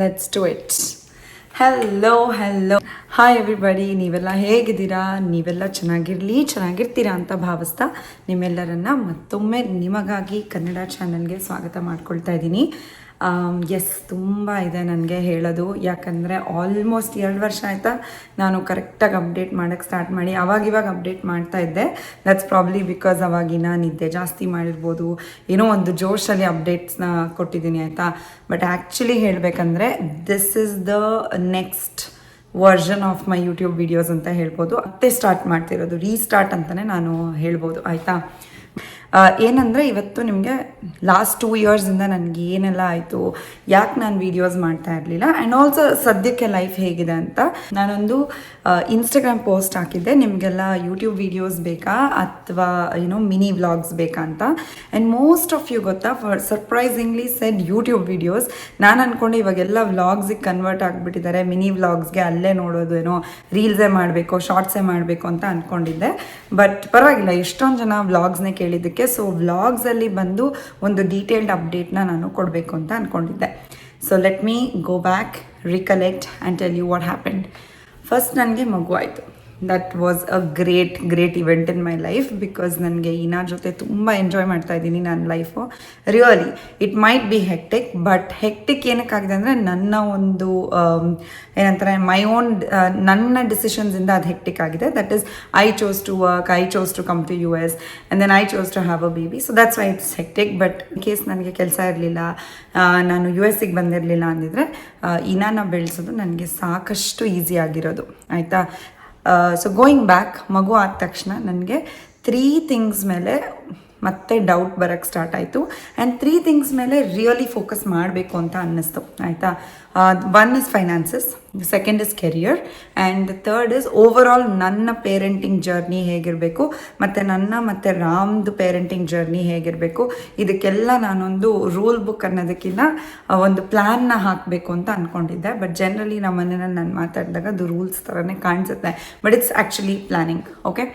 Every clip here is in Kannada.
Let's do it. Hello hi everybody, ನೀವೆಲ್ಲ ಹೇಗಿದ್ದೀರಾ? ನೀವೆಲ್ಲ ಚೆನ್ನಾಗಿರ್ತೀರಾ ಅಂತ ಭಾವಿಸ್ತಾ ನಿಮ್ಮೆಲ್ಲರನ್ನ ಮತ್ತೊಮ್ಮೆ ನಿಮಗಾಗಿ ಕನ್ನಡ ಚಾನಲ್ಗೆ ಸ್ವಾಗತ ಮಾಡ್ಕೊಳ್ತಾ ಇದ್ದೀನಿ. ಎಸ್, ತುಂಬ ಇದೆ ನನಗೆ ಹೇಳೋದು. ಯಾಕಂದರೆ ಆಲ್ಮೋಸ್ಟ್ 2 ವರ್ಷ ಆಯಿತಾ ನಾನು ಕರೆಕ್ಟಾಗಿ ಅಪ್ಡೇಟ್ ಮಾಡೋಕ್ಕೆ ಸ್ಟಾರ್ಟ್ ಮಾಡಿ. ಇವಾಗ ಅಪ್ಡೇಟ್ ಮಾಡ್ತಾ ಇದ್ದೆ. ದಟ್ಸ್ ಪ್ರಾಬ್ಲಿ ಬಿಕಾಸ್ ಅವಾಗಿನ ನಿದ್ದೆ ಜಾಸ್ತಿ ಮಾಡಿರ್ಬೋದು, ಏನೋ ಒಂದು ಜೋಶಲ್ಲಿ ಅಪ್ಡೇಟ್ಸ್ನ ಕೊಟ್ಟಿದ್ದೀನಿ ಆಯಿತಾ. ಬಟ್ ಆ್ಯಕ್ಚುಲಿ ಹೇಳಬೇಕಂದ್ರೆ this is the next version of my YouTube videos ಅಂತ ಹೇಳ್ಬೋದು. ಮತ್ತೆ ಸ್ಟಾರ್ಟ್ ಮಾಡ್ತಿರೋದು, ರೀಸ್ಟಾರ್ಟ್ ಅಂತಲೇ ನಾನು ಹೇಳ್ಬೋದು ಆಯಿತಾ. ಏನಂದರೆ ಇವತ್ತು ನಿಮಗೆ ಲಾಸ್ಟ್ 2 ಇಯರ್ಸಿಂದ ನನಗೆ ಏನೆಲ್ಲ ಆಯಿತು, ಯಾಕೆ ನಾನು ವೀಡಿಯೋಸ್ ಮಾಡ್ತಾ ಇರಲಿಲ್ಲ, ಆ್ಯಂಡ್ ಆಲ್ಸೋ ಸದ್ಯಕ್ಕೆ ಲೈಫ್ ಹೇಗಿದೆ ಅಂತ. ನಾನೊಂದು ಇನ್ಸ್ಟಾಗ್ರಾಮ್ ಪೋಸ್ಟ್ ಹಾಕಿದ್ದೆ, ನಿಮಗೆಲ್ಲ ಯೂಟ್ಯೂಬ್ ವೀಡಿಯೋಸ್ ಬೇಕಾ ಅಥವಾ ಮಿನಿ ವ್ಲಾಗ್ಸ್ ಬೇಕಾ ಅಂತ. ಆ್ಯಂಡ್ ಮೋಸ್ಟ್ ಆಫ್ ಯು ಗೊತ್ತಾ, ಸರ್ಪ್ರೈಸಿಂಗ್ಲಿ ಸೆಡ್ ಯೂಟ್ಯೂಬ್ ವೀಡಿಯೋಸ್. ನಾನು ಅಂದ್ಕೊಂಡೆ ಇವಾಗೆಲ್ಲ ವ್ಲಾಗ್ಸಿಗೆ ಕನ್ವರ್ಟ್ ಆಗಿಬಿಟ್ಟಿದ್ದಾರೆ, ಮಿನಿ ವ್ಲಾಗ್ಸ್ಗೆ ಅಲ್ಲೇ ನೋಡೋದು, ರೀಲ್ಸೇ ಮಾಡಬೇಕು, ಶಾರ್ಟ್ಸೇ ಮಾಡಬೇಕು ಅಂತ ಅಂದ್ಕೊಂಡಿದ್ದೆ. ಬಟ್ ಪರವಾಗಿಲ್ಲ, ಎಷ್ಟೊಂದು ಜನ ವ್ಲಾಗ್ಸ್ನೇ ಕೇಳಿದ್ದಕ್ಕೆ ಸೊ ವ್ಲಾಗ್ಸಲ್ಲಿ ಬಂದು ಒಂದು ಡೀಟೇಲ್ಡ್ ಅಪ್ಡೇಟ್ನ ನಾನು ಕೊಡಬೇಕು ಅಂತ ಅಂದ್ಕೊಂಡಿದ್ದೆ. So let me go back, recollect and tell you what happened. First ನನಗೆ ಮಗು ಆಯಿತು. That was a great event in my life, because ನನಗೆ ಇನ್ನ ಜೊತೆ ತುಂಬ ಎಂಜಾಯ್ ಮಾಡ್ತಾ ಇದ್ದೀನಿ ನನ್ನ life. Really it might be hectic, but hectic ಏನಕ್ಕಾಗಿದೆ ಅಂದರೆ ನನ್ನ ಒಂದು ಏನಂತಾರೆ ಮೈ ಓನ್ ನನ್ನ ಡಿಸಿಷನ್ಸಿಂದ ಅದು ಹೆಕ್ಟಿಕ್ ಆಗಿದೆ. That is I chose to work, I chose to come to US, and then I chose to have a baby. So that's why it's hectic. But in case ನನಗೆ ಕೆಲಸ ಇರಲಿಲ್ಲ, ನಾನು US ಬಂದಿರಲಿಲ್ಲ ಅಂದಿದ್ರೆ ಇನಾನ ಬೆಳೆಸೋದು ನನಗೆ ಸಾಕಷ್ಟು ಈಸಿ ಆಗಿರೋದು ಆಯಿತಾ. ಸೊ ಗೋಯಿಂಗ್ ಬ್ಯಾಕ್, ಮಗು ಆದ ತಕ್ಷಣ ನನಗೆ 3 ಥಿಂಗ್ಸ್ ಮೇಲೆ ಮತ್ತೆ ಡೌಟ್ ಬರೋಕ್ಕೆ ಸ್ಟಾರ್ಟ್ ಆಯಿತು. ಆ್ಯಂಡ್ 3 ಥಿಂಗ್ಸ್ ಮೇಲೆ ರಿಯಲಿ ಫೋಕಸ್ ಮಾಡಬೇಕು ಅಂತ ಅನ್ನಿಸ್ತು ಆಯಿತಾ. 1 is finances, second is career, and third is overall ನನ್ನ ಪೇರೆಂಟಿಂಗ್ ಜರ್ನಿ ಹೇಗಿರಬೇಕು, ಮತ್ತು ರಾಮ್ದು ಪೇರೆಂಟಿಂಗ್ ಜರ್ನಿ ಹೇಗಿರಬೇಕು. ಇದಕ್ಕೆಲ್ಲ ನಾನೊಂದು ರೂಲ್ ಬುಕ್ ಅನ್ನೋದಕ್ಕಿಂತ ಒಂದು ಪ್ಲ್ಯಾನ್ನ ಹಾಕಬೇಕು ಅಂತ ಅಂದ್ಕೊಂಡಿದ್ದೆ. ಬಟ್ ಜನರಲಿ ನಮ್ಮ ಮನೆಯಲ್ಲಿ ನಾನು ಮಾತಾಡಿದಾಗ ಅದು ರೂಲ್ಸ್ ಥರನೇ ಕಾಣಿಸುತ್ತೆ, but it's actually planning. Okay,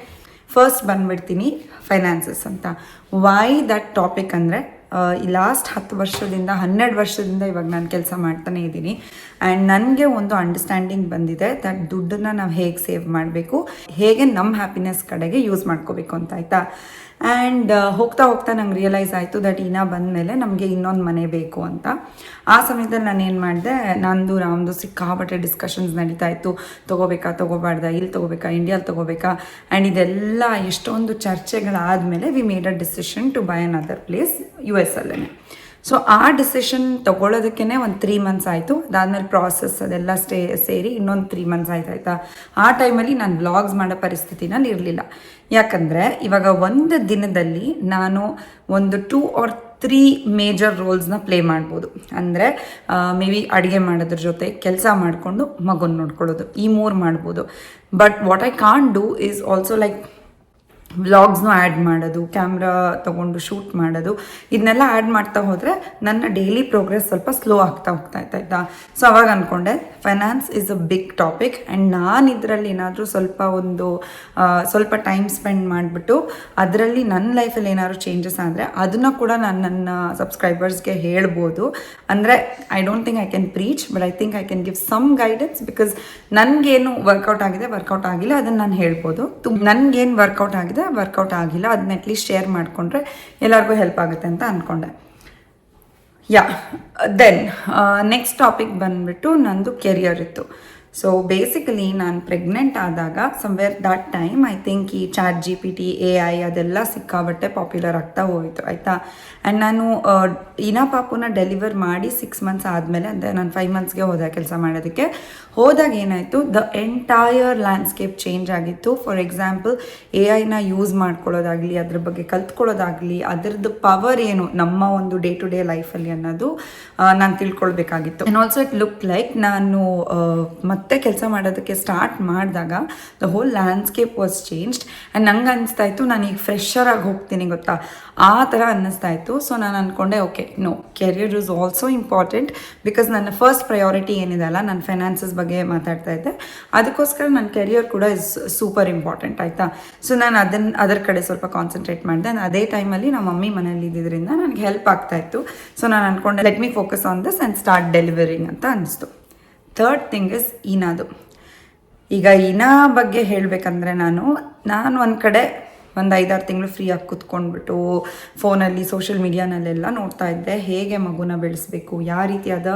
first ಬಂದುಬಿಡ್ತೀನಿ ಫೈನಾನ್ಸಸ್ ಅಂತ. ವೈ ದಟ್ ಟಾಪಿಕ್ ಅಂದರೆ ಈ ಲಾಸ್ಟ್ 10 ವರ್ಷದಿಂದ 12 ವರ್ಷದಿಂದ ಇವಾಗ ನಾನು ಕೆಲಸ ಮಾಡ್ತಾನೆ ಇದ್ದೀನಿ. ಆ್ಯಂಡ್ ನನಗೆ ಒಂದು ಅಂಡರ್ಸ್ಟ್ಯಾಂಡಿಂಗ್ ಬಂದಿದೆ ದಟ್ ದುಡ್ಡನ್ನು ನಾವು ಹೇಗೆ ಸೇವ್ ಮಾಡಬೇಕು, ಹೇಗೆ ನಮ್ಮ ಹ್ಯಾಪಿನೆಸ್ ಕಡೆಗೆ ಯೂಸ್ ಮಾಡ್ಕೋಬೇಕು ಅಂತ ಆಯಿತಾ. ಆ್ಯಂಡ್ ಹೋಗ್ತಾ ನಂಗೆ ರಿಯಲೈಸ್ ಆಯಿತು ದಟ್ ಇನ್ನ ಬಂದಮೇಲೆ ನಮಗೆ ಇನ್ನೊಂದು ಮನೆ ಬೇಕು ಅಂತ. ಆ ಸಮಯದಲ್ಲಿ ನಾನು ಏನು ಮಾಡಿದೆ, ನಂದು ರಾಮ್ದು ಸಿಕ್ಕಾಪಟ್ಟೆ ಡಿಸ್ಕಷನ್ಸ್ ನಡೀತಾ ಇತ್ತು. ತೊಗೋಬೇಕಾ ತೊಗೋಬಾರ್ದ, ಇಲ್ಲಿ ತೊಗೋಬೇಕಾ ಇಂಡಿಯಾಲಿ ತೊಗೋಬೇಕಾ, ಆ್ಯಂಡ್ ಇದೆಲ್ಲ ಎಷ್ಟೊಂದು ಚರ್ಚೆಗಳಾದಮೇಲೆ we made a decision to buy another place US ಅಲ್ಲೇ. ಸೊ ಆ ಡಿಸಿಷನ್ ತೊಗೊಳೋದಕ್ಕೇ ಒಂದು 3 ಮಂತ್ಸ್ ಆಯಿತು. ಅದಾದಮೇಲೆ ಪ್ರಾಸೆಸ್ ಅದೆಲ್ಲ ಸೇರಿ ಇನ್ನೊಂದು 3 ಮಂತ್ಸ್ ಆಯ್ತಾ. ಆ ಟೈಮಲ್ಲಿ ನಾನು ವ್ಲಾಗ್ಸ್ ಮಾಡೋ ಪರಿಸ್ಥಿತಿನಲ್ಲಿ ಇರಲಿಲ್ಲ. ಯಾಕಂದರೆ ಇವಾಗ ಒಂದು ದಿನದಲ್ಲಿ ನಾನು ಒಂದು 2 or 3 ಮೇಜರ್ ರೋಲ್ಸ್ನ ಪ್ಲೇ ಮಾಡ್ಬೋದು. ಅಂದರೆ ಮೇ ಬಿ ಅಡುಗೆ ಮಾಡೋದ್ರ ಜೊತೆ ಕೆಲಸ ಮಾಡಿಕೊಂಡು ಮಗುನ ನೋಡ್ಕೊಳ್ಳೋದು, ಈ 3 ಮಾಡ್ಬೋದು. But what I can't do is also like ವ್ಲಾಗ್ಸ್ನು ಆ್ಯಡ್ ಮಾಡೋದು, ಕ್ಯಾಮ್ರಾ ತೊಗೊಂಡು ಶೂಟ್ ಮಾಡೋದು, ಇದನ್ನೆಲ್ಲ ಆ್ಯಡ್ ಮಾಡ್ತಾ ಹೋದರೆ ನನ್ನ ಡೈಲಿ ಪ್ರೋಗ್ರೆಸ್ ಸ್ವಲ್ಪ ಸ್ಲೋ ಆಗ್ತಾ ಆಯಿತಾ. ಸೊ ಅವಾಗ ಅಂದ್ಕೊಂಡೆ finance is a big topic, and ನಾನು ಇದರಲ್ಲಿ ಏನಾದರೂ ಸ್ವಲ್ಪ ಟೈಮ್ ಸ್ಪೆಂಡ್ ಮಾಡಿಬಿಟ್ಟು ಅದರಲ್ಲಿ ನನ್ನ ಲೈಫಲ್ಲಿ ಏನಾದರೂ ಚೇಂಜಸ್ ಆದರೆ ಅದನ್ನು ಕೂಡ ನಾನು ನನ್ನ ಸಬ್ಸ್ಕ್ರೈಬರ್ಸ್ಗೆ ಹೇಳ್ಬೋದು. ಅಂದರೆ I don't think I can preach, but I think I can give some guidance. Because ನನಗೇನು ವರ್ಕೌಟ್ ಆಗಿಲ್ಲ ಅದನ್ನು ನಾನು ಹೇಳ್ಬೋದು. ನನಗೇನು ವರ್ಕೌಟ್ ಆಗಿಲ್ಲ ಅದನ್ನ ಅಟ್ಲೀಸ್ಟ್ ಶೇರ್ ಮಾಡಿಕೊಂಡ್ರೆ ಎಲ್ಲರಿಗೂ ಹೆಲ್ಪ್ ಆಗುತ್ತೆ ಅಂತ ಅಂದ್ಕೊಂಡೆ. ದೆನ್ ನೆಕ್ಸ್ಟ್ ಟಾಪಿಕ್ ಬಂದುಬಿಟ್ಟು ನಂದು ಕೆರಿಯರ್ ಇತ್ತು. ಸೊ ಬೇಸಿಕಲಿ ನಾನು ಪ್ರೆಗ್ನೆಂಟ್ ಆದಾಗ somewhere that time I think ಈ ChatGPT, AI ಅದೆಲ್ಲ ಸಿಕ್ಕಾಬಟ್ಟೆ ಪಾಪ್ಯುಲರ್ ಆಗ್ತಾ ಹೋಯಿತು ಆಯಿತಾ. ಆ್ಯಂಡ್ ನಾನು ಇನಾ ಪಾಪುನ ಡೆಲಿವರ್ ಮಾಡಿ 6 ಮಂತ್ಸ್ ಆದಮೇಲೆ, ಅಂದರೆ ನಾನು 5 ಮಂತ್ಸ್ಗೆ ಹೋದ ಕೆಲಸ ಮಾಡೋದಕ್ಕೆ. ಹೋದಾಗ ಏನಾಯಿತು, ದ ಎಂಟೈರ್ ಲ್ಯಾಂಡ್ಸ್ಕೇಪ್ ಚೇಂಜ್ ಆಗಿತ್ತು. ಫಾರ್ ಎಕ್ಸಾಂಪಲ್ AIನ ಯೂಸ್ ಮಾಡ್ಕೊಳ್ಳೋದಾಗಲಿ, ಅದ್ರ ಬಗ್ಗೆ ಕಲ್ತ್ಕೊಳ್ಳೋದಾಗಲಿ, ಅದರದ್ದು ಪವರ್ ಏನು ನಮ್ಮ ಒಂದು ಡೇ ಟು ಡೇ ಲೈಫಲ್ಲಿ ಅನ್ನೋದು ನಾನು ತಿಳ್ಕೊಳ್ಬೇಕಾಗಿತ್ತು. And also it look like ನಾನು ಮತ್ತೆ ಕೆಲಸ ಮಾಡೋದಕ್ಕೆ ಸ್ಟಾರ್ಟ್ ಮಾಡಿದಾಗ the whole landscape was changed and ನಂಗೆ ಅನಿಸ್ತಾ ಇತ್ತು ನಾನು ಈಗ ಫ್ರೆಶರ್ ಆಗಿ ಹೋಗ್ತೀನಿ ಗೊತ್ತಾ, ಆ ಥರ ಅನ್ನಿಸ್ತಾ ಇತ್ತು. ಸೊ ನಾನು ಅಂದ್ಕೊಂಡೆ okay no, career is also important because ನನ್ನ ಫಸ್ಟ್ ಪ್ರಯಾರಿಟಿ ಏನಿದೆ ಅಲ್ಲ, ನಾನು ಫೈನಾನ್ಸಸ್ ಬಗ್ಗೆ ಮಾತಾಡ್ತಾ ಇದ್ದೆ, ಅದಕ್ಕೋಸ್ಕರ ನನ್ನ ಕೆರಿಯರ್ ಕೂಡ ಇಸ್ ಸೂಪರ್ ಇಂಪಾರ್ಟೆಂಟ್ ಆಯಿತಾ. ಸೊ ನಾನು ಅದರ ಕಡೆ ಸ್ವಲ್ಪ ಕಾನ್ಸಂಟ್ರೇಟ್ ಮಾಡಿದೆ. ಅದೇ ಟೈಮಲ್ಲಿ ನಮ್ಮ ಮಮ್ಮಿ ಮನೇಲಿ ಇದ್ದಿದ್ದರಿಂದ ನನಗೆ ಹೆಲ್ಪ್ ಆಗ್ತಾ ಇತ್ತು. ಸೊ ನಾನು ಅಂದ್ಕೊಂಡೆ let me focus on this and start delivering ಅಂತ ಅನಿಸ್ತು. ಥರ್ಡ್ ಥಿಂಗ್ ಇಸ್ ಇನಾದು. ಈಗ ಇನಾ ಬಗ್ಗೆ ಹೇಳಬೇಕಂದ್ರೆ ನಾನು ಒಂದು ಕಡೆ ಒಂದು 5-6 ತಿಂಗಳು ಫ್ರೀಯಾಗಿ ಕೂತ್ಕೊಂಡ್ಬಿಟ್ಟು ಫೋನಲ್ಲಿ ಸೋಷಿಯಲ್ ಮೀಡಿಯಾನಲ್ಲೆಲ್ಲ ನೋಡ್ತಾ ಇದ್ದೆ ಹೇಗೆ ಮಗುನ ಬೆಳೆಸಬೇಕು, ಯಾವ ರೀತಿಯಾದ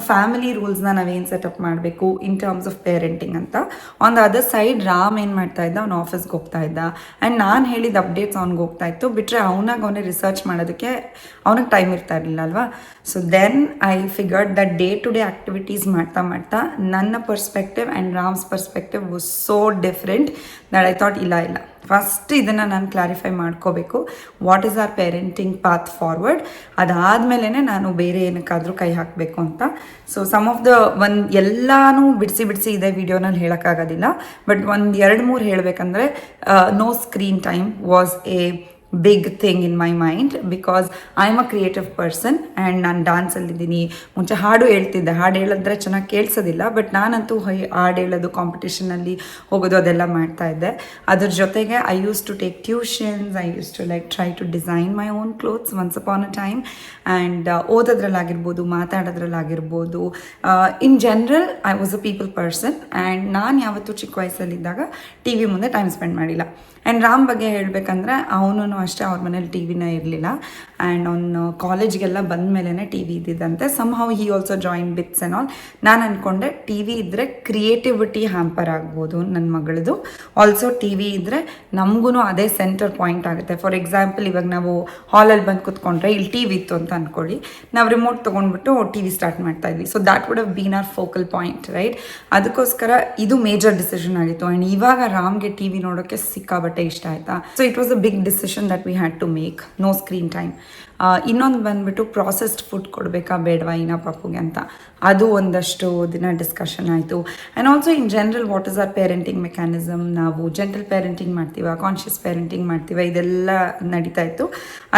ಫ್ಯಾಮಿಲಿ ರೂಲ್ಸ್ನ ನಾವೇನು ಸೆಟಪ್ ಮಾಡಬೇಕು ಇನ್ ಟರ್ಮ್ಸ್ ಆಫ್ ಪೇರೆಂಟಿಂಗ್ ಅಂತ. On the other side Ram ಏನು ಮಾಡ್ತಾ ಇದ್ದ, ಅವ್ನು ಆಫೀಸ್ಗೆ ಹೋಗ್ತಾ ಇದ್ದ ಆ್ಯಂಡ್ ನಾನು ಹೇಳಿದ ಅಪ್ಡೇಟ್ಸ್ ಅವ್ನಿಗೆ ಹೋಗ್ತಾ ಇತ್ತು. ಬಿಟ್ಟರೆ ಅವನೇ ರಿಸರ್ಚ್ ಮಾಡೋದಕ್ಕೆ ಅವನಿಗೆ ಟೈಮ್ ಇರ್ತಾ ಇರಲಿಲ್ಲ ಅಲ್ವಾ. So then I figured that day to day activities ಮಾಡ್ತಾ ನನ್ನ perspective and Ram's perspective was so different that I thought ಇಲ್ಲ ಫಸ್ಟ್ ಇದನ್ನು ನಾನು ಕ್ಲಾರಿಫೈ ಮಾಡ್ಕೋಬೇಕು, what is our parenting path forward. ಅದಾದಮೇಲೆ ನಾನು ಬೇರೆ ಏನಕ್ಕಾದರೂ ಕೈ ಹಾಕಬೇಕು ಅಂತ. ಸೊ ಸಮ್ ಆಫ್ ದ ಎಲ್ಲನೂ ಬಿಡಿಸಿ ಇದೆ ವಿಡಿಯೋನಲ್ಲಿ ಹೇಳೋಕ್ಕಾಗೋದಿಲ್ಲ, ಬಟ್ 1-2-3 ಹೇಳಬೇಕಂದ್ರೆ no screen time was a big thing in my mind because I am a creative person and ನಾನು ಡ್ಯಾನ್ಸಲ್ಲಿದ್ದೀನಿ. ಮುಂಚೆ ಹಾಡು ಹೇಳ್ತಿದ್ದೆ, ಹಾಡು ಹೇಳಿದ್ರೆ ಚೆನ್ನಾಗಿ ಕೇಳಿಸೋದಿಲ್ಲ, ಬಟ್ ನಾನಂತೂ ಹಾಡು ಹೇಳೋದು, ಕಾಂಪಿಟೇಷನಲ್ಲಿ ಹೋಗೋದು ಅದೆಲ್ಲ ಮಾಡ್ತಾಯಿದ್ದೆ. ಅದ್ರ ಜೊತೆಗೆ I use to take tuitions, I use to try to design my own clothes once upon a time. And ಓದೋದ್ರಲ್ಲಾಗಿರ್ಬೋದು, ಮಾತಾಡೋದ್ರಲ್ಲಾಗಿರ್ಬೋದು, in general I was a people person. And ನಾನು ಯಾವತ್ತೂ ಚಿಕ್ಕ ವಯಸ್ಸಲ್ಲಿದ್ದಾಗ ಟಿ ವಿ ಮುಂದೆ ಟೈಮ್ ಸ್ಪೆಂಡ್ ಮಾಡಿಲ್ಲ. ಆ್ಯಂಡ್ ರಾಮ್ ಬಗ್ಗೆ ಹೇಳಬೇಕಂದ್ರೆ ಅವನು ಅಷ್ಟೇ, ಅವ್ರ ಮನೇಲಿ ಟಿ ವಿನೇ ಇರಲಿಲ್ಲ. ಆ್ಯಂಡ್ ಅವನು ಕಾಲೇಜ್ಗೆಲ್ಲ ಬಂದ ಮೇಲೇ ಟಿ ವಿ ಇದ್ದಿದ್ದಂತೆ. Somehow he also join BITS and all. ನಾನು ಅಂದ್ಕೊಂಡೆ ಟಿ ವಿ ಇದ್ದರೆ ಕ್ರಿಯೇಟಿವಿಟಿ ಹ್ಯಾಂಪರ್ ಆಗ್ಬೋದು ನನ್ನ ಮಗಳದು. ಆಲ್ಸೋ ಟಿ ವಿ ಇದ್ದರೆ ನಮಗೂ ಅದೇ ಸೆಂಟರ್ ಪಾಯಿಂಟ್ ಆಗುತ್ತೆ. ಫಾರ್ ಎಕ್ಸಾಂಪಲ್, ಇವಾಗ ನಾವು ಹಾಲಲ್ಲಿ ಬಂದು ಕೂತ್ಕೊಂಡ್ರೆ ಇಲ್ಲಿ ಟಿ ವಿ ಇತ್ತು ಅಂತ ಅಂದ್ಕೊಳ್ಳಿ, ನಾವು ರಿಮೋಟ್ ತೊಗೊಂಡ್ಬಿಟ್ಟು ಟಿ ವಿ ಸ್ಟಾರ್ಟ್ ಮಾಡ್ತಾ ಇದ್ವಿ. So that would have been our focal point, right? ಅದಕ್ಕೋಸ್ಕರ ಇದು ಮೇಜರ್ ಡಿಸಿಷನ್ ಆಗಿತ್ತು. ಆ್ಯಂಡ್ ಇವಾಗ ರಾಮ್ಗೆ ಟಿ ವಿ ನೋಡೋಕ್ಕೆ ಸಿಕ್ಕಾಬಟ್ಟೆ ಇಷ್ಟ ಆಯಿತಾ. So it was a big decision that we had to make. No screen time. ಇನ್ನೊಂದು ಬಂದುಬಿಟ್ಟು ಪ್ರಾಸೆಸ್ಡ್ ಫುಡ್ ಕೊಡಬೇಕಾ ಬೇಡವಾ ಇನಾ ಪಾಪುಗೆ ಅಂತ, ಅದು ಒಂದಷ್ಟು ದಿನ ಡಿಸ್ಕಷನ್ ಆಯಿತು. And also in general what is our parenting mechanism, ನಾವು ಜೆಂಟಲ್ ಪೇರೆಂಟಿಂಗ್ ಮಾಡ್ತೀವ, ಕಾನ್ಷಿಯಸ್ ಪೇರೆಂಟಿಂಗ್ ಮಾಡ್ತೀವ, ಇದೆಲ್ಲ ನಡೀತಾ ಇತ್ತು.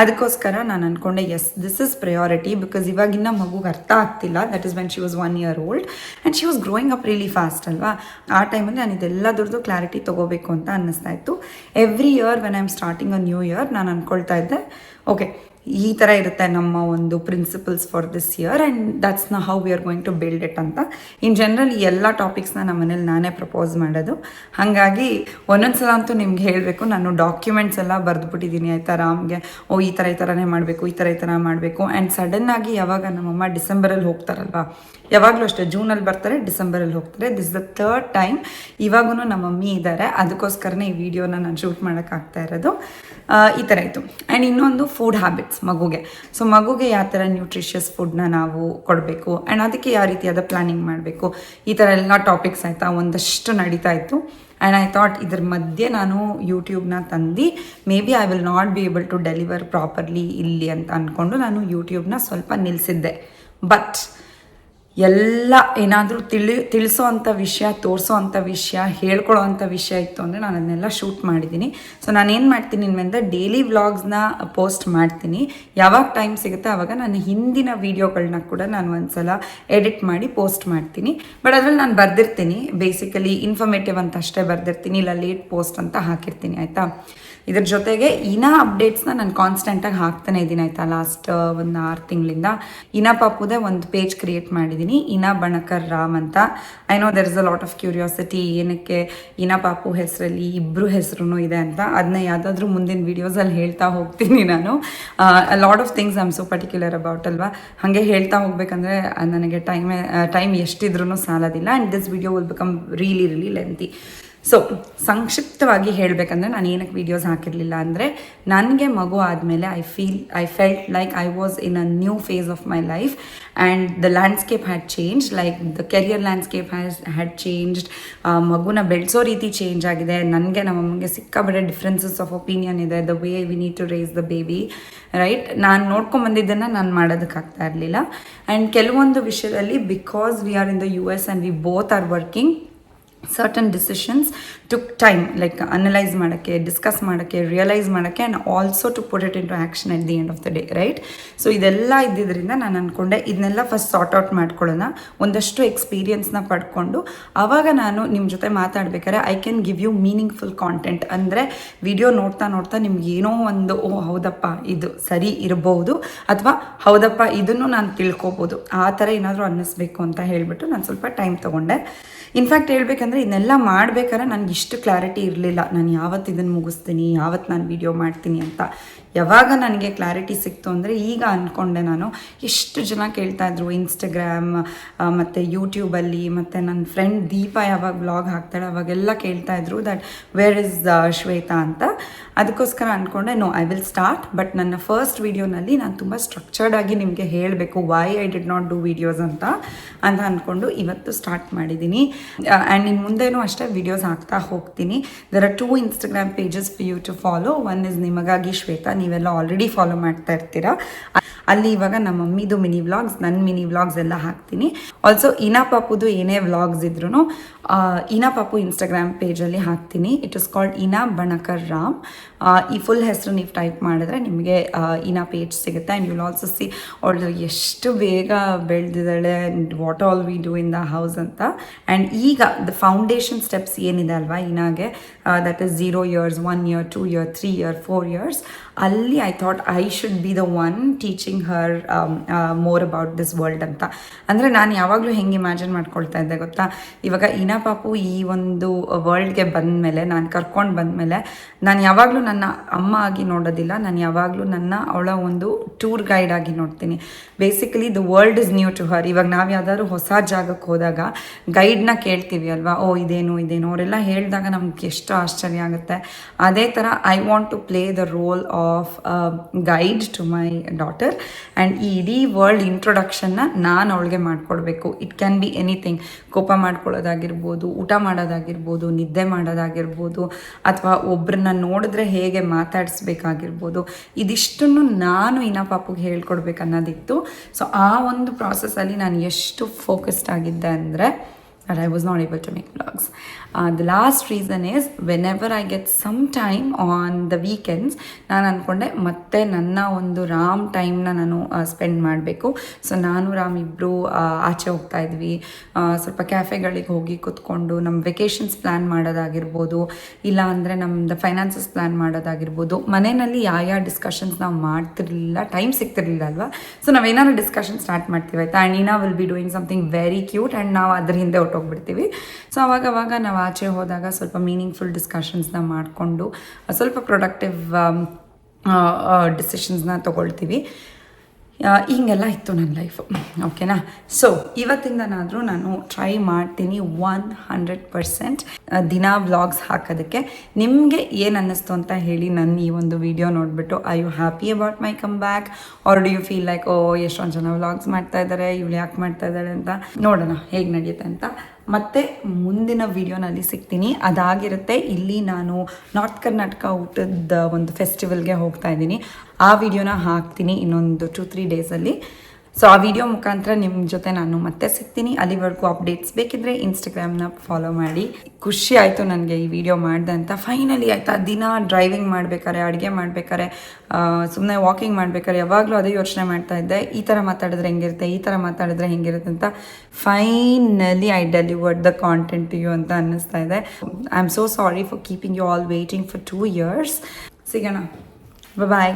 ಅದಕ್ಕೋಸ್ಕರ ನಾನು ಅಂದ್ಕೊಂಡೆ yes this is priority because ಇವಾಗಿನ ಮಗುಗೆ ಅರ್ಥ ಆಗ್ತಿಲ್ಲ. That is when she was 1 year old and she was growing up really fast ಅಲ್ವಾ. ಆ ಟೈಮಲ್ಲಿ ನಾನು ಇದೆಲ್ಲದ್ರದ್ದು ಕ್ಲಾರಿಟಿ ತೊಗೋಬೇಕು ಅಂತ ಅನ್ನಿಸ್ತಾ ಇತ್ತು. Every year when I am starting a new year ನಾನು ಅಂದ್ಕೊಳ್ತಾ ಇದ್ದೆ ಓಕೆ ಈ ಥರ ಇರುತ್ತೆ ನಮ್ಮ ಒಂದು principles for this year and that's ನ how we are going to build it ಅಂತ. ಇನ್ ಜನರಲ್ ಈ ಎಲ್ಲ ಟಾಪಿಕ್ಸ್ನ ನಮ್ಮ ಮನೇಲಿ ನಾನೇ ಪ್ರಪೋಸ್ ಮಾಡೋದು. ಹಾಗಾಗಿ ಒಂದೊಂದು ಸಲ ಅಂತೂ ನಿಮ್ಗೆ ಹೇಳಬೇಕು, ನಾನು ಡಾಕ್ಯುಮೆಂಟ್ಸ್ ಎಲ್ಲ ಬರೆದುಬಿಟ್ಟಿದ್ದೀನಿ ಆಯಿತಾ ರಾಮ್ಗೆ. ಈ ಥರನೇ ಮಾಡಬೇಕು, ಈ ಥರ ಮಾಡಬೇಕು. ಆ್ಯಂಡ್ ಸಡನ್ನಾಗಿ ಯಾವಾಗ ನಮ್ಮಮ್ಮ ಡಿಸೆಂಬರಲ್ಲಿ ಹೋಗ್ತಾರಲ್ವ, ಯಾವಾಗಲೂ ಅಷ್ಟೇ ಜೂನಲ್ಲಿ ಬರ್ತಾರೆ, ಡಿಸೆಂಬರಲ್ಲಿ ಹೋಗ್ತಾರೆ. This the 3rd time. ಇವಾಗೂ ನಮ್ಮ ಮಮ್ಮಿ ಇದ್ದಾರೆ, ಅದಕ್ಕೋಸ್ಕರನೇ ಈ ವಿಡಿಯೋನ ನಾನು ಶೂಟ್ ಮಾಡೋಕ್ಕಾಗ್ತಾ ಇರೋದು. ಈ ಥರ ಇತ್ತು. ಆ್ಯಂಡ್ ಇನ್ನೊಂದು ಫುಡ್ ಹ್ಯಾಬಿಟ್ಸ್ ಮಗುಗೆ. ಸೊ ಮಗುಗೆ ಯಾವ ಥರ ನ್ಯೂಟ್ರಿಷಿಯಸ್ ಫುಡ್ನ ನಾವು ಕೊಡಬೇಕು ಆ್ಯಂಡ್ ಅದಕ್ಕೆ ಯಾವ ರೀತಿಯಾದ ಪ್ಲ್ಯಾನಿಂಗ್ ಮಾಡಬೇಕು, ಈ ಥರ ಎಲ್ಲ ಟಾಪಿಕ್ಸ್ ಆಯಿತಾ ಒಂದಷ್ಟು ನಡೀತಾ ಇತ್ತು. ಆ್ಯಂಡ್ ಐ ಥಾಟ್ ಇದ್ರ ಮಧ್ಯೆ ನಾನು ಯೂಟ್ಯೂಬ್ನ ತಂದು maybe I will not be able to deliver properly ಇಲ್ಲಿ ಅಂತ ಅಂದ್ಕೊಂಡು ನಾನು ಯೂಟ್ಯೂಬ್ನ ಸ್ವಲ್ಪ ನಿಲ್ಲಿಸಿದ್ದೆ. ಬಟ್ ಎಲ್ಲ ಏನಾದರೂ ತಿಳಿಸೋ ಅಂಥ ವಿಷಯ, ತೋರಿಸೋ ಅಂಥ ವಿಷಯ, ಹೇಳ್ಕೊಳೋ ಅಂಥ ವಿಷಯ ಇತ್ತು ಅಂದರೆ ನಾನು ಅದನ್ನೆಲ್ಲ ಶೂಟ್ ಮಾಡಿದ್ದೀನಿ. ಸೊ ನಾನೇನು ಮಾಡ್ತೀನಿ ಇನ್ಮೇಲೆ ಡೈಲಿ ವ್ಲಾಗ್ಸ್ನ ಪೋಸ್ಟ್ ಮಾಡ್ತೀನಿ. ಯಾವಾಗ ಟೈಮ್ ಸಿಗುತ್ತೆ ಆವಾಗ ನಾನು ಹಿಂದಿನ ವೀಡಿಯೋಗಳನ್ನ ಕೂಡ ನಾನು ಒಂದ್ಸಲ ಎಡಿಟ್ ಮಾಡಿ ಪೋಸ್ಟ್ ಮಾಡ್ತೀನಿ. ಬಟ್ ಅದರಲ್ಲಿ ನಾನು ಬರೆದಿರ್ತೀನಿ, ಬೇಸಿಕಲಿ ಇನ್ಫಾರ್ಮೇಟಿವ್ ಅಂತ ಅಷ್ಟೇ ಬರೆದಿರ್ತೀನಿ, ಇಲ್ಲ ಲೇಟ್ ಪೋಸ್ಟ್ ಅಂತ ಹಾಕಿರ್ತೀನಿ ಆಯಿತಾ. ಇದ್ರ ಜೊತೆಗೆ ಇನಾ ಅಪ್ಡೇಟ್ಸ್ನ ನಾನು ಕಾನ್ಸ್ಟೆಂಟಾಗಿ ಹಾಕ್ತಾನೆ ಇದ್ದೀನಿ ಆಯಿತಾ. ಲಾಸ್ಟ್ 1-6 ತಿಂಗಳಿಂದ ಇನಾ ಪಾಪುದೇ ಒಂದು ಪೇಜ್ ಕ್ರಿಯೇಟ್ ಮಾಡಿದ್ದೀನಿ, ಇನಾ ಬಣಕರ್ ರಾಮ್ ಅಂತ. I know there is a lot of curiosity, ಏನಕ್ಕೆ ಇನಾ ಪಾಪು ಹೆಸರಲ್ಲಿ ಇಬ್ಬರು ಹೆಸರು ಇದೆ ಅಂತ. ಅದನ್ನ ಯಾವುದಾದ್ರೂ ಮುಂದಿನ ವೀಡಿಯೋಸಲ್ಲಿ ಹೇಳ್ತಾ ಹೋಗ್ತೀನಿ ನಾನು. Lot of things I am so particular about ಅಲ್ವಾ. ಹಾಗೆ ಹೇಳ್ತಾ ಹೋಗ್ಬೇಕಂದ್ರೆ ನನಗೆ ಟೈಮ್ ಎಷ್ಟಿದ್ರೂ ಸಾಲೋದಿಲ್ಲ. And this video will become really lengthy. So ಸಂಕ್ಷಿಪ್ತವಾಗಿ ಹೇಳಬೇಕಂದ್ರೆ ನಾನು ಏನಕ್ಕೆ ವೀಡಿಯೋಸ್ ಹಾಕಿರಲಿಲ್ಲ ಅಂದರೆ ನನಗೆ ಮಗು ಆದಮೇಲೆ I felt like I was in a new phase of my life and the landscape had change like the career landscape had changed. ಮಗುನ ಬೆಳೆಸೋ ರೀತಿ ಚೇಂಜ್ ಆಗಿದೆ. ನನಗೆ ನಮಗೆ ಸಿಕ್ಕಾಬಟ್ಟೆ ಡಿಫ್ರೆನ್ಸಸ್ ಆಫ್ ಒಪಿನಿಯನ್ ಇದೆ. The way we need to raise the baby, right? ನಾನು ನೋಡ್ಕೊಂಬಂದಿದ್ದನ್ನು ನಾನು ಮಾಡೋದಕ್ಕಾಗ್ತಾ ಇರಲಿಲ್ಲ. ಆ್ಯಂಡ್ ಕೆಲವೊಂದು ವಿಷಯದಲ್ಲಿ because we are in the US and we both are working, certain decisions took time, like analyse ಮಾಡೋಕ್ಕೆ, ಡಿಸ್ಕಸ್ ಮಾಡೋಕ್ಕೆ, ರಿಯಲೈಸ್ ಮಾಡೋಕ್ಕೆ, and also to put it into action at the end of the day, right? So ಇದೆಲ್ಲ ಇದ್ದಿದ್ದರಿಂದ ನಾನು ಅಂದ್ಕೊಂಡೆ ಇದನ್ನೆಲ್ಲ ಫಸ್ಟ್ ಸಾರ್ಟ್ ಔಟ್ ಮಾಡ್ಕೊಳ್ಳೋಣ, ಒಂದಷ್ಟು ಎಕ್ಸ್ಪೀರಿಯನ್ಸ್ನ ಪಡ್ಕೊಂಡು ಆವಾಗ ನಾನು ನಿಮ್ಮ ಜೊತೆ ಮಾತಾಡ್ಬೇಕಾದ್ರೆ I can give you meaningful content. ಅಂದರೆ ವಿಡಿಯೋ ನೋಡ್ತಾ ನೋಡ್ತಾ ನಿಮ್ಗೆ ಏನೋ ಒಂದು ಹೌದಪ್ಪ ಇದು ಸರಿ ಇರಬಹುದು, ಅಥವಾ ಹೌದಪ್ಪ ಇದನ್ನು ನಾನು ತಿಳ್ಕೊಬೋದು, ಆ ಥರ ಏನಾದರೂ ಅನ್ನಿಸ್ಬೇಕು ಅಂತ ಹೇಳಿಬಿಟ್ಟು ನಾನು ಸ್ವಲ್ಪ ಟೈಮ್ ತೊಗೊಂಡೆ. ಇನ್ಫ್ಯಾಕ್ಟ್ ಹೇಳ್ಬೇಕಂದ್ರೆ ಇದನ್ನೆಲ್ಲ ಮಾಡಬೇಕಾದ್ರೆ ನನಗೆ ಇಷ್ಟು ಕ್ಲಾರಿಟಿ ಇರಲಿಲ್ಲ, ನಾನು ಯಾವತ್ತು ಇದನ್ನು ಮುಗಿಸ್ತೀನಿ, ಯಾವತ್ತು ನಾನು ವೀಡಿಯೋ ಮಾಡ್ತೀನಿ ಅಂತ. ಯಾವಾಗ ನನಗೆ ಕ್ಲಾರಿಟಿ ಸಿಕ್ತು ಅಂದರೆ ಈಗ ಅಂದ್ಕೊಂಡೆ ನಾನು, ಎಷ್ಟು ಜನ ಕೇಳ್ತಾಯಿದ್ರು ಇನ್ಸ್ಟಾಗ್ರಾಮ್ ಮತ್ತು ಯೂಟ್ಯೂಬಲ್ಲಿ, ಮತ್ತು ನನ್ನ ಫ್ರೆಂಡ್ ದೀಪ ಯಾವಾಗ ವ್ಲಾಗ್ ಹಾಕ್ತಾಳೆ ಅವಾಗೆಲ್ಲ ಕೇಳ್ತಾಯಿದ್ರು ದಟ್ ವೇರ್ ಇಸ್ ಶ್ವೇತಾ ಅಂತ. ಅದಕ್ಕೋಸ್ಕರ ಅಂದ್ಕೊಂಡೆ no, I will start. But ನನ್ನ ಫಸ್ಟ್ ವೀಡಿಯೋನಲ್ಲಿ ನಾನು ತುಂಬ ಸ್ಟ್ರಕ್ಚರ್ಡ್ ಆಗಿ ನಿಮಗೆ ಹೇಳಬೇಕು why I did not do videos ಅಂತ ಅಂದ್ಕೊಂಡು ಇವತ್ತು ಸ್ಟಾರ್ಟ್ ಮಾಡಿದ್ದೀನಿ. ಆ್ಯಂಡ್ ಇನ್ನು ಮುಂದೆನೂ ಅಷ್ಟೇ ವೀಡಿಯೋಸ್ ಹಾಕ್ತಾ ಹೋಗ್ತೀನಿ. There are 2 Instagram pages for you to follow. One is ನಿಮಗಾಗಿ ಶ್ವೇತಾ, ನೀವೆಲ್ಲ ಆಲ್ರೆಡಿ ಫಾಲೋ ಮಾಡ್ತಾ ಇರ್ತೀರಾ. ಅಲ್ಲಿ ಇವಾಗ ನಮ್ಮ ಮಮ್ಮಿದು ಮಿನಿ ವ್ಲಾಗ್ಸ್, ನನ್ನ ಮಿನಿ ವ್ಲಾಗ್ಸ್ ಎಲ್ಲ ಹಾಕ್ತೀನಿ. ಆಲ್ಸೋ ಇನಾ ಪಾಪುದು ಏನೇ ವ್ಲಾಗ್ಸ್ ಇದ್ರೂ ಇನಾ ಪಾಪು ಇನ್ಸ್ಟಾಗ್ರಾಮ್ ಪೇಜಲ್ಲಿ ಹಾಕ್ತೀನಿ. ಇಟ್ ಇಸ್ ಕಾಲ್ಡ್ ಇನಾ ಬಣಕರ್ ರಾಮ್. ಈ ಫುಲ್ ಹೆಸರು ನೀವು ಟೈಪ್ ಮಾಡಿದ್ರೆ ನಿಮಗೆ ಇನಾ ಪೇಜ್ ಸಿಗುತ್ತೆ. ಆ್ಯಂಡ್ ಯುಲ್ ಆಲ್ಸೋ ಸಿ ಅವಳು ಎಷ್ಟು ಬೇಗ ಬೆಳೆದಿದ್ದಾಳೆ, what all we do in the house ಅಂತ. ಆ್ಯಂಡ್ ಈಗ ದ ಫೌಂಡೇಶನ್ ಸ್ಟೆಪ್ಸ್ ಏನಿದೆ ಅಲ್ವಾ ಇನಾಗೆ, that is 0 years, 1 year, 2 year, 3 year, 4 years, ಅಲ್ಲಿ I thought I should be the one teaching Har more about this world ಅಂತ. ಅಂದರೆ ನಾನು ಯಾವಾಗಲೂ ಹೆಂಗೆ ಇಮ್ಯಾಜಿನ್ ಮಾಡ್ಕೊಳ್ತಾ ಇದ್ದೆ ಗೊತ್ತಾ, ಇವಾಗ ಇನಾ ಪಾಪು ಈ ಒಂದು ವರ್ಲ್ಡ್ಗೆ ಬಂದಮೇಲೆ, ನಾನು ಕರ್ಕೊಂಡು ಬಂದಮೇಲೆ, ನಾನು ಯಾವಾಗಲೂ ನನ್ನ ಅಮ್ಮ ಆಗಿ ನೋಡೋದಿಲ್ಲ, ನಾನು ಯಾವಾಗಲೂ ಅವಳ ಒಂದು ಟೂರ್ ಗೈಡ್ ಆಗಿ ನೋಡ್ತೀನಿ. Basically the world is new to her. ಇವಾಗ ನಾವು ಯಾವ್ದಾದ್ರು ಹೊಸ ಜಾಗಕ್ಕೆ ಹೋದಾಗ ಗೈಡ್ನ ಕೇಳ್ತೀವಿ ಅಲ್ವಾ, ಓ ಇದೇನು ಅವರೆಲ್ಲ ಹೇಳಿದಾಗ ನಮ್ಗೆ ಎಷ್ಟು ಆಶ್ಚರ್ಯ ಆಗುತ್ತೆ. ಅದೇ ಥರ I want to play the role of guide to my daughter. And ಈ ಇಡೀ ವರ್ಲ್ಡ್ ಇಂಟ್ರೊಡಕ್ಷನ್ನ ನಾನು ಅವಳಿಗೆ ಮಾಡಿಕೊಡ್ಬೇಕು. It can be anything. ಕೋಪ ಮಾಡ್ಕೊಳ್ಳೋದಾಗಿರ್ಬೋದು, ಊಟ ಮಾಡೋದಾಗಿರ್ಬೋದು, ನಿದ್ದೆ ಮಾಡೋದಾಗಿರ್ಬೋದು, ಅಥವಾ ಒಬ್ಬರನ್ನ ನೋಡಿದ್ರೆ ಹೇಗೆ ಮಾತಾಡಿಸ್ಬೇಕಾಗಿರ್ಬೋದು, ಇದಿಷ್ಟನ್ನು ನಾನು ಇನಾ ಪಾಪುಗೆ ಹೇಳ್ಕೊಡ್ಬೇಕು ಅನ್ನೋದಿತ್ತು. ಸೊ ಆ ಒಂದು ಪ್ರಾಸೆಸ್ಸಲ್ಲಿ ನಾನು ಎಷ್ಟು ಫೋಕಸ್ಡ್ ಆಗಿದ್ದೆ ಅಂದರೆ that I was not able to make vlogs. The last reason is whenever I get some time on the weekends, ನಾನು ಅಂದ್ಕೊಂಡೆ ಮತ್ತೆ ನನ್ನ ಒಂದು ರಾಮ್ ಟೈಮ್ನ ನಾನು ಸ್ಪೆಂಡ್ ಮಾಡಬೇಕು. ಸೊ ನಾನು ರಾಮ್ ಇಬ್ಬರು ಆಚೆ ಹೋಗ್ತಾ ಇದ್ವಿ, ಸ್ವಲ್ಪ ಕ್ಯಾಫೆಗಳಿಗೆ ಹೋಗಿ ಕೂತ್ಕೊಂಡು ನಮ್ಮ ವೆಕೇಷನ್ಸ್ ಪ್ಲ್ಯಾನ್ ಮಾಡೋದಾಗಿರ್ಬೋದು, ಇಲ್ಲ ಅಂದರೆ ನಮ್ಮದು ಫೈನಾನ್ಸಸ್ ಪ್ಲ್ಯಾನ್ ಮಾಡೋದಾಗಿರ್ಬೋದು. ಮನೆಯಲ್ಲಿ ಯಾವ ಡಿಸ್ಕಷನ್ಸ್ ನಾವು ಮಾಡ್ತಿರ್ಲಿಲ್ಲ, ಟೈಮ್ ಸಿಗ್ತಿರ್ಲಿಲ್ಲ ಅಲ್ವಾ. ಸೊ ನಾವೇನಾದ್ರು ಡಿಸ್ಕಷನ್ ಸ್ಟಾರ್ಟ್ ಮಾಡ್ತೀವಿ ಆಯಿತಾ, and Nina will be doing something very cute, and ನಾವು ಅದ್ರ ಹಿಂದೆ ಹೊಟ್ಟೋಗ್ಬಿಡ್ತೀವಿ. ಸೊ ಅವಾಗ ನಾವು ಆಚೆ ಹೋದಾಗ ಸ್ವಲ್ಪ ಮೀನಿಂಗ್ಫುಲ್ ಡಿಸ್ಕಷನ್ಸ್ನ ಮಾಡಿಕೊಂಡು ಸ್ವಲ್ಪ ಪ್ರೊಡಕ್ಟಿವ್ ಡಿಸಿಷನ್ಸ್ನ ತೊಗೊಳ್ತೀವಿ. ಹಿಂಗೆಲ್ಲ ಇತ್ತು ನನ್ನ ಲೈಫು, ಓಕೆನಾ. ಸೊ ಇವತ್ತಿಂದನಾದರೂ ನಾನು ಟ್ರೈ ಮಾಡ್ತೀನಿ 100% ದಿನ ವ್ಲಾಗ್ಸ್ ಹಾಕೋದಕ್ಕೆ. ನಿಮಗೆ ಏನು ಅನ್ನಿಸ್ತು ಅಂತ ಹೇಳಿ ನನ್ನ ಈ ಒಂದು ವಿಡಿಯೋ ನೋಡಿಬಿಟ್ಟು. I you happy about my come back, or do you feel like oh ಎಷ್ಟೊಂದು ಜನ ವ್ಲಾಗ್ಸ್ ಮಾಡ್ತಾ ಇದ್ದಾರೆ, ಇವಳು ಯಾಕೆ ಮಾಡ್ತಾ ಇದ್ದಾಳೆ ಅಂತ. ನೋಡೋಣ ಹೇಗೆ ನಡೆಯುತ್ತೆ ಅಂತ. ಮತ್ತು ಮುಂದಿನ ವಿಡಿಯೋನಲ್ಲಿ ಸಿಗ್ತೀನಿ. ಅದಾಗಿರುತ್ತೆ ಇಲ್ಲಿ ನಾನು ನಾರ್ತ್ ಕರ್ನಾಟಕ ಊಟದ ಒಂದು ಫೆಸ್ಟಿವಲ್ಗೆ ಹೋಗ್ತಾ ಇದ್ದೀನಿ. ಆ ವಿಡಿಯೋನ ಹಾಕ್ತೀನಿ ಇನ್ನೊಂದು 2-3 ಡೇಸಲ್ಲಿ. ಸೊ ಆ ವಿಡಿಯೋ ಮುಖಾಂತರ ನಿಮ್ಮ ಜೊತೆ ನಾನು ಮತ್ತೆ ಸಿಗ್ತೀನಿ. ಅಲ್ಲಿವರೆಗೂ ಅಪ್ಡೇಟ್ಸ್ ಬೇಕಿದ್ರೆ ಇನ್ಸ್ಟಾಗ್ರಾಮ್ನ ಫಾಲೋ ಮಾಡಿ. ಖುಷಿ ಆಯಿತು ನನಗೆ ಈ ವಿಡಿಯೋ ಮಾಡಿದೆ ಅಂತ. ಫೈನಲಿ ಆಯಿತಾ, ದಿನ ಡ್ರೈವಿಂಗ್ ಮಾಡಬೇಕಾರೆ, ಅಡುಗೆ ಮಾಡಬೇಕಾರೆ, ಸುಮ್ಮನೆ ವಾಕಿಂಗ್ ಮಾಡಬೇಕಾದ್ರೆ ಯಾವಾಗಲೂ ಅದೇ ಯೋಚನೆ ಮಾಡ್ತಾ ಇದ್ದೆ, ಈ ಥರ ಮಾತಾಡಿದ್ರೆ ಹೆಂಗಿರುತ್ತೆ, ಈ ಥರ ಮಾತಾಡಿದ್ರೆ ಹೆಂಗಿರುತ್ತೆ ಅಂತ. Finally I delivered the content to you ಅಂತ ಅನ್ನಿಸ್ತಾ ಇದೆ. I am so sorry for keeping you all waiting for 2 years. ಸಿಗೋಣ, ಬಾಯ್.